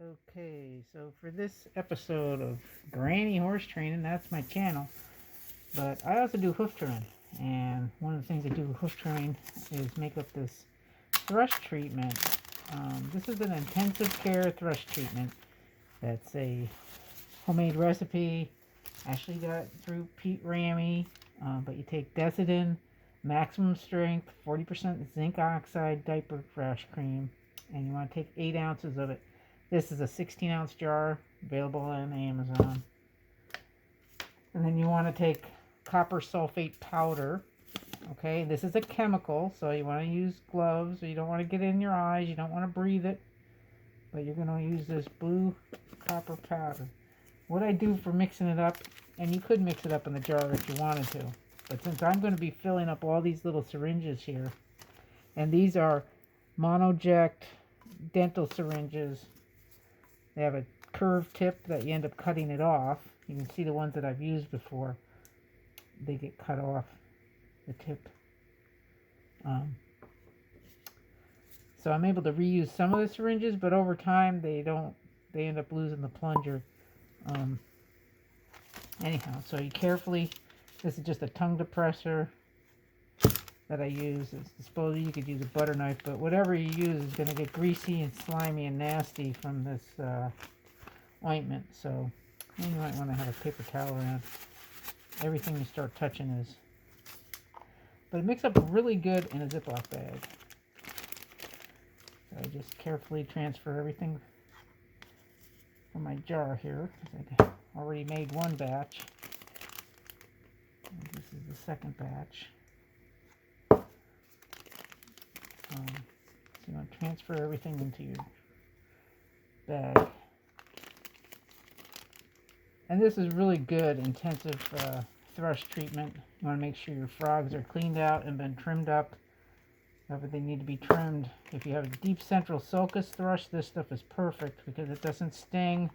Okay, so for this episode of Granny Horse Training, that's my channel. But I also do hoof trimming, and one of the things I do with hoof trimming is make up this thrush treatment. This is an intensive care thrush treatment. That's a homemade recipe. Actually got it through Pete Ramey. But you take Decidin, maximum strength, 40% zinc oxide diaper thrush cream, and you want to take 8 ounces of it. This is a 16-ounce jar, available on Amazon. And then you want to take copper sulfate powder. Okay, this is a chemical, so you want to use gloves. So you don't want to get it in your eyes. You don't want to breathe it. But you're going to use this blue copper powder. What I do for mixing it up, and you could mix it up in the jar if you wanted to. But since I'm going to be filling up all these little syringes here, and these are monoject dental syringes. They have a curved tip that you end up cutting it off. You can see the ones that I've used before. They get cut off, the tip. So I'm able to reuse some of the syringes, but over time they end up losing the plunger. Anyhow, so you carefully, this is just a tongue depressor that I use. It's disposable. You could use a butter knife, but whatever you use is going to get greasy and slimy and nasty from this ointment. So you might want to have a paper towel around. Everything you start touching is. But it mixes up really good in a Ziploc bag. So I just carefully transfer everything from my jar here, because I already made one batch. And this is the second batch. So you want to transfer everything into your bag. And this is really good intensive thrush treatment. You want to make sure your frogs are cleaned out and been trimmed up. Whenever they need to be trimmed. If you have a deep central sulcus thrush, this stuff is perfect because it doesn't sting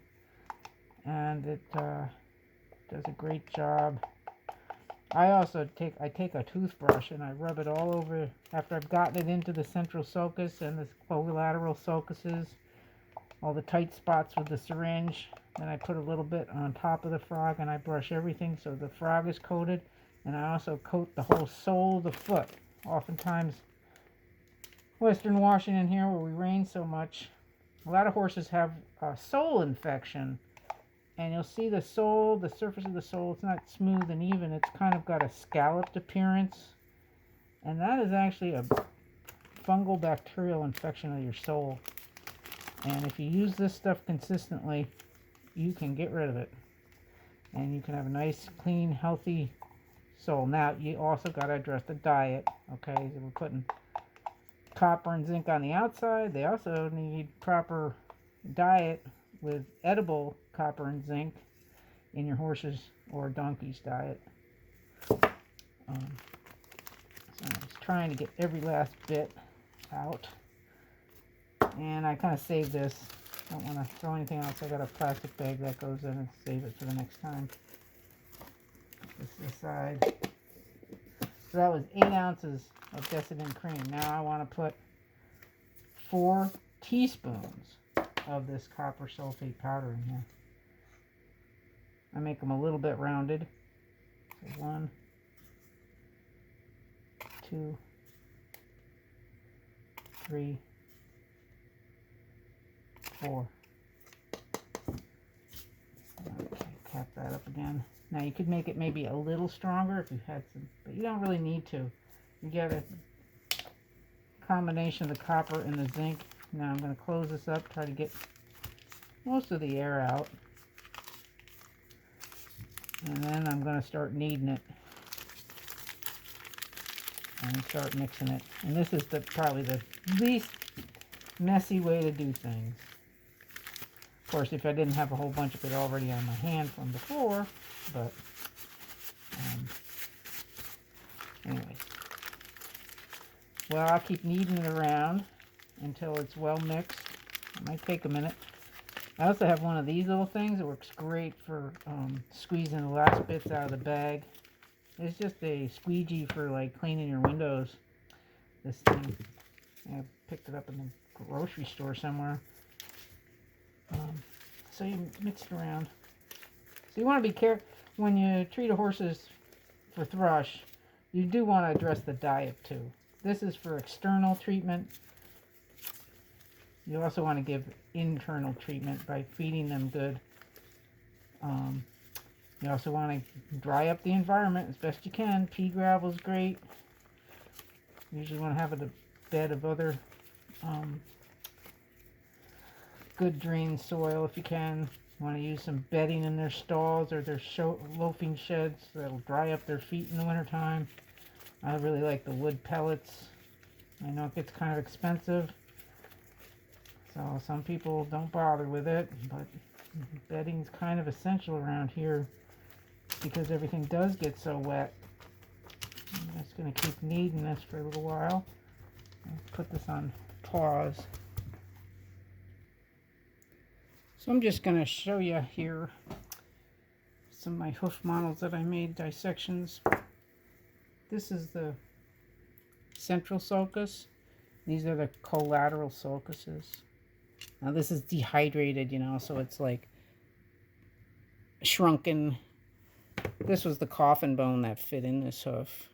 and it does a great job. I also take a toothbrush and I rub it all over after I've gotten it into the central sulcus and the collateral sulcuses, all the tight spots with the syringe. Then I put a little bit on top of the frog and I brush everything so the frog is coated, and I also coat the whole sole of the foot. Oftentimes, Western Washington here where we rain so much, a lot of horses have a sole infection. And you'll see the sole, the surface of the sole, it's not smooth and even. It's kind of got a scalloped appearance. And that is actually a fungal bacterial infection of your sole. And if you use this stuff consistently, you can get rid of it. And you can have a nice, clean, healthy sole. Now, you also got to address the diet. Okay, so we're putting copper and zinc on the outside. They also need proper diet with edible copper and zinc in your horse's or donkey's diet. So I'm just trying to get every last bit out. And I kind of saved this. Don't want to throw anything else. I got a plastic bag that goes in and save it for the next time. Put this aside. So that was 8 ounces of Decidin cream. Now I want to put 4 teaspoons of this copper sulfate powder in here. I make them a little bit rounded. So 1, 2, 3, 4. Okay, cap that up again. Now you could make it maybe a little stronger if you had some, but you don't really need to. You get a combination of the copper and the zinc. Now I'm going to close this up, try to get most of the air out. And then I'm going to start kneading it. And start mixing it. And this is probably the least messy way to do things. Of course, if I didn't have a whole bunch of it already on my hand from before, but anyways. Well, I'll keep kneading it around until it's well mixed. It might take a minute. I also have one of these little things that works great for squeezing the last bits out of the bag. It's just a squeegee for like cleaning your windows. This thing, I picked it up in the grocery store somewhere. so you mix it around. So you want to be careful when you treat a horses for thrush. You do want to address the diet too. This is for external treatment. You also want to give internal treatment by feeding them good. You also want to dry up the environment as best you can. Pea gravel is great. You usually want to have a bed of other good drained soil if you can. You want to use some bedding in their stalls or their loafing sheds. That'll dry up their feet in the wintertime. I really like the wood pellets. I know it gets kind of expensive, so some people don't bother with it, but bedding's kind of essential around here because everything does get so wet. I'm just going to keep kneading this for a little while. I'll put this on pause. So I'm just going to show you here some of my hoof models that I made, dissections. This is the central sulcus. These are the collateral sulcuses. Now this is dehydrated, you know, so it's like shrunken. This was the coffin bone that fit in this hoof.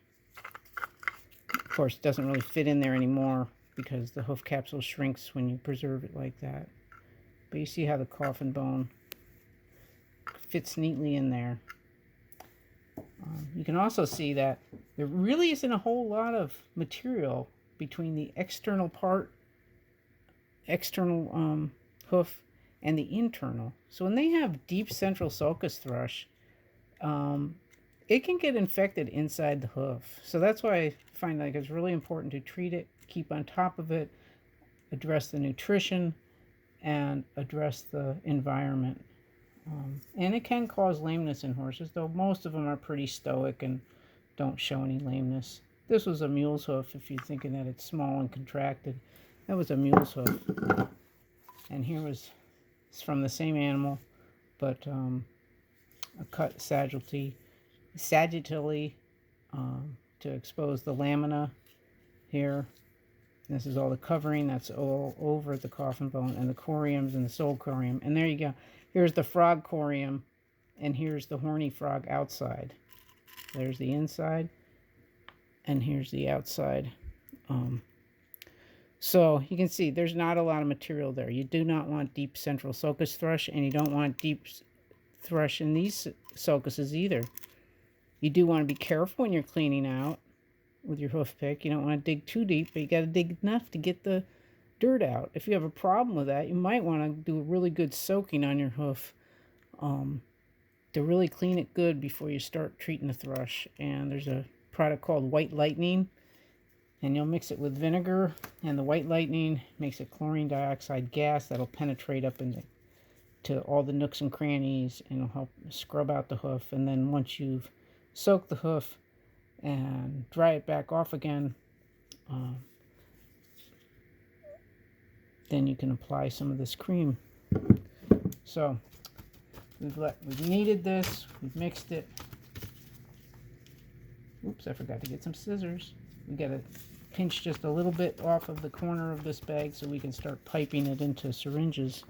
Of course, it doesn't really fit in there anymore because the hoof capsule shrinks when you preserve it like that. But you see how the coffin bone fits neatly in there. You can also see that there really isn't a whole lot of material between the external hoof and the internal. So when they have deep central sulcus thrush, it can get infected inside the hoof. So that's why I find like it's really important to treat it, keep on top of it, address the nutrition, and address the environment. And it can cause lameness in horses, though most of them are pretty stoic and don't show any lameness. This was a mule's hoof, if you're thinking that it's small and contracted. That was a mule's hoof. And here was, it's from the same animal, but a cut sagittally to expose the lamina here. This is all the covering that's all over the coffin bone, and the coriums and the sole corium. And there you go. Here's the frog corium, and here's the horny frog outside. There's the inside, and here's the outside. So you can see there's not a lot of material there. You do not want deep central sulcus thrush, and you don't want deep thrush in these sulcuses either. You do want to be careful when you're cleaning out with your hoof pick. You don't want to dig too deep, but you got to dig enough to get the dirt out. If you have a problem with that, you might want to do a really good soaking on your hoof to really clean it good before you start treating the thrush. And there's a product called White Lightning, and you'll mix it with vinegar, and the White Lightning makes a chlorine dioxide gas that'll penetrate up into all the nooks and crannies, and it'll help scrub out the hoof. And then once you've soaked the hoof and dry it back off again, then you can apply some of this cream. So we've kneaded this, we've mixed it. Oops, I forgot to get some scissors. We got to pinch just a little bit off of the corner of this bag so we can start piping it into syringes.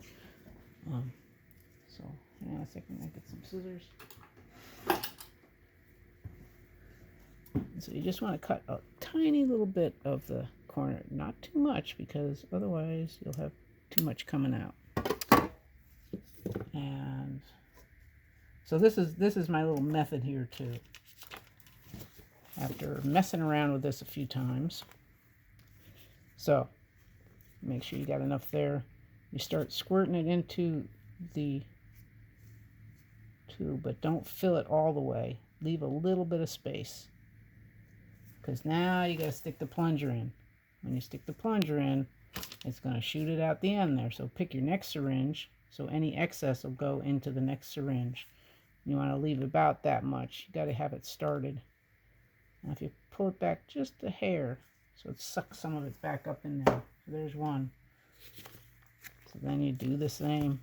So hang on a second, I get some scissors. So you just want to cut a tiny little bit of the corner, not too much, because otherwise you'll have too much coming out. And so this is my little method here too. After messing around with this a few times, so make sure you got enough there. You start squirting it into the tube, but don't fill it all the way. Leave a little bit of space, because now you got to stick the plunger in. When you stick the plunger in, it's going to shoot it out the end there. So pick your next syringe, so any excess will go into the next syringe. You want to leave about that much. You got to have it started. Now if you pull it back just a hair, so it sucks some of it back up in there. So there's one. So then you do the same.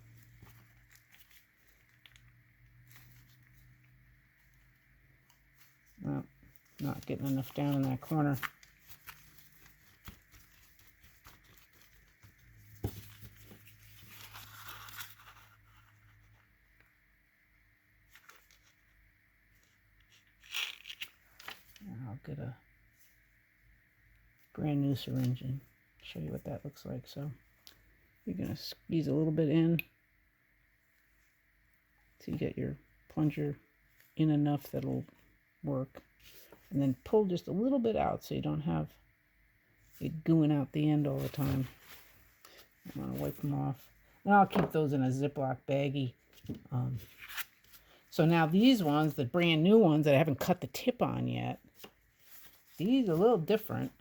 Well, not getting enough down in that corner. get a brand new syringe and show you what that looks like. So you're going to squeeze a little bit in so you get your plunger in enough that it'll work. And then pull just a little bit out so you don't have it gooing out the end all the time. I want to wipe them off. And I'll keep those in a Ziploc baggie. So now these ones, the brand new ones that I haven't cut the tip on yet, these are a little different.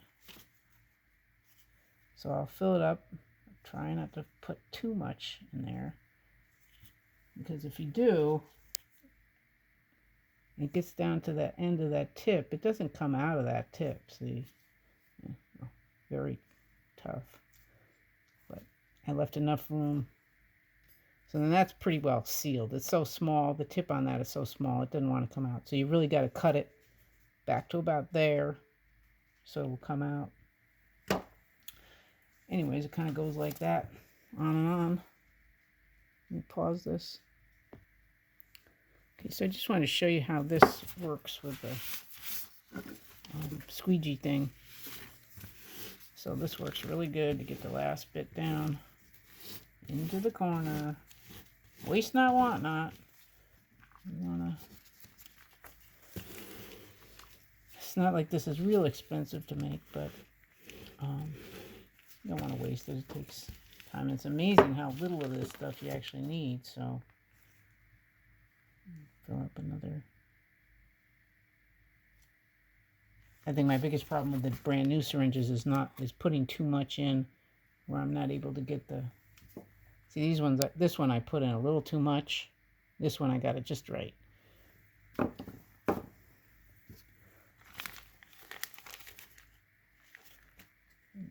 So I'll fill it up. Try not to put too much in there, because if you do, it gets down to the end of that tip. It doesn't come out of that tip, see? Very tough. But I left enough room. So then that's pretty well sealed. It's so small, the tip on that is so small, it doesn't want to come out. So you really got to cut it back to about there so it'll come out. Anyways, it kind of goes like that, on and on. Let me pause this. Okay, so I just wanted to show you how this works with the squeegee thing. So this works really good to get the last bit down into the corner. Waste not, want not. You wanna. It's not like this is real expensive to make, but you don't want to waste it. It takes time. It's amazing how little of this stuff you actually need. So fill up another. I think my biggest problem with the brand new syringes is putting too much in where I'm not able to get the. See, these ones, this one I put in a little too much. This one I got it just right.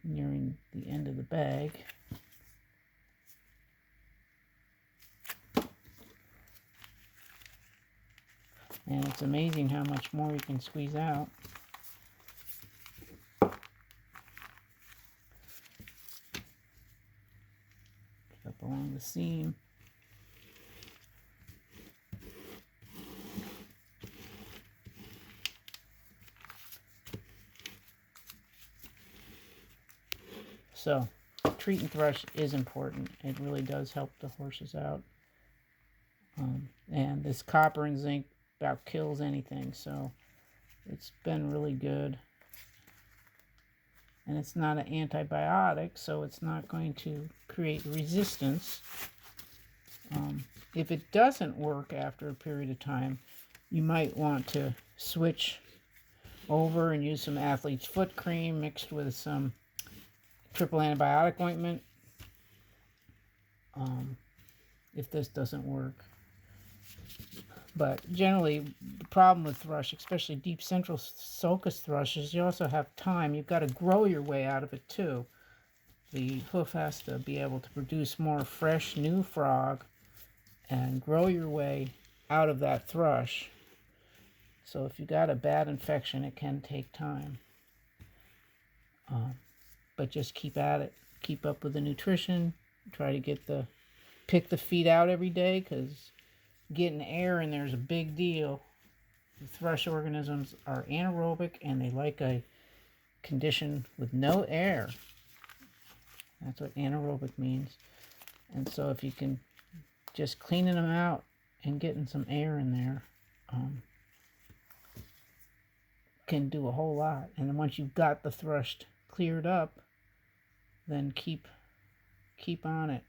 Nearing the end of the bag. And it's amazing how much more you can squeeze out. Up along the seam. So, treat and thrush is important. It really does help the horses out. And this copper and zinc about kills anything, so it's been really good. And it's not an antibiotic, so it's not going to create resistance. If it doesn't work after a period of time, you might want to switch over and use some athlete's foot cream mixed with some triple antibiotic ointment if this doesn't work. But generally, the problem with thrush, especially deep central sulcus thrush, is you also have time. You've got to grow your way out of it too. The hoof has to be able to produce more fresh, new frog and grow your way out of that thrush. So if you got a bad infection, it can take time. But just keep at it. Keep up with the nutrition. Try to pick the feet out every day, because getting air in there is a big deal. The thrush organisms are anaerobic and they like a condition with no air. That's what anaerobic means. And so if you can just cleaning them out and getting some air in there can do a whole lot. And then once you've got the thrush cleared up, then keep on it.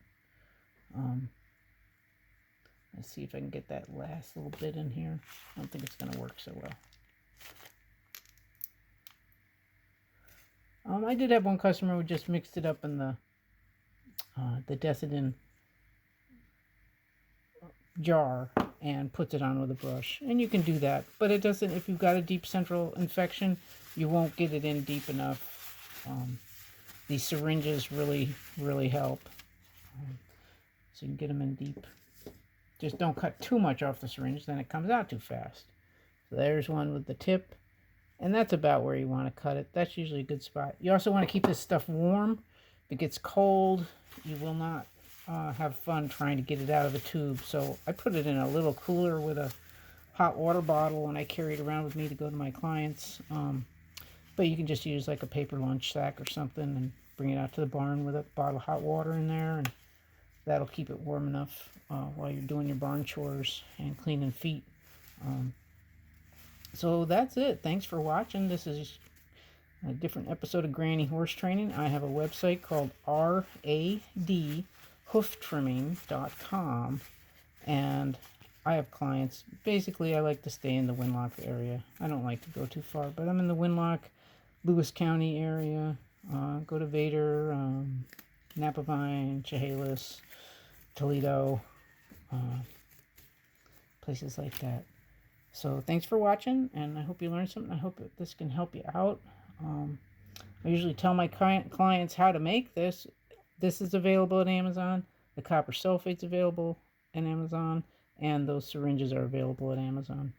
Let's see if I can get that last little bit in here. I don't think it's going to work so well. I did have one customer who just mixed it up in the Decedin jar and puts it on with a brush. And you can do that, but it doesn't, if you've got a deep central infection, you won't get it in deep enough. These syringes really, really help. So you can get them in deep. Just don't cut too much off the syringe, then it comes out too fast. So there's one with the tip, and that's about where you want to cut it. That's usually a good spot. You also want to keep this stuff warm. If it gets cold, you will not have fun trying to get it out of the tube. So I put it in a little cooler with a hot water bottle, and I carry it around with me to go to my clients. But you can just use like a paper lunch sack or something and bring it out to the barn with a bottle of hot water in there, and that'll keep it warm enough while you're doing your barn chores and cleaning feet. So that's it. Thanks for watching. This is a different episode of Granny Horse Training. I have a website called radhooftrimming.com, and I have clients. Basically, I like to stay in the Winlock area. I don't like to go too far, but I'm in the Winlock, Lewis County area. Go to Vader, Napavine, Chehalis, Toledo, places like that. So thanks for watching, and I hope you learned something. I hope that this can help you out. I usually tell my clients how to make this. This is available at Amazon. The copper sulfate's available at Amazon, and those syringes are available at Amazon.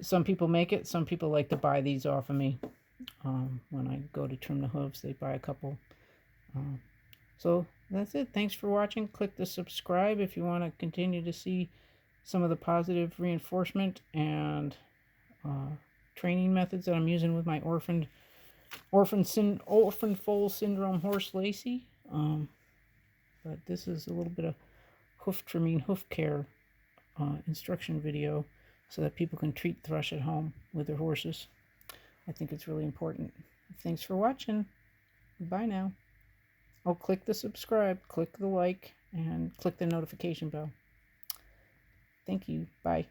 Some people make it. Some people like to buy these off of me. When I go to trim the hooves, they buy a couple. So that's it. Thanks for watching. Click the subscribe if you want to continue to see some of the positive reinforcement and training methods that I'm using with my orphan foal syndrome horse Lacey. But this is a little bit of hoof trimming, hoof care instruction video so that people can treat thrush at home with their horses. I think it's really important. Thanks for watching. Bye now. Oh, click the subscribe, click the like, and click the notification bell. Thank you. Bye.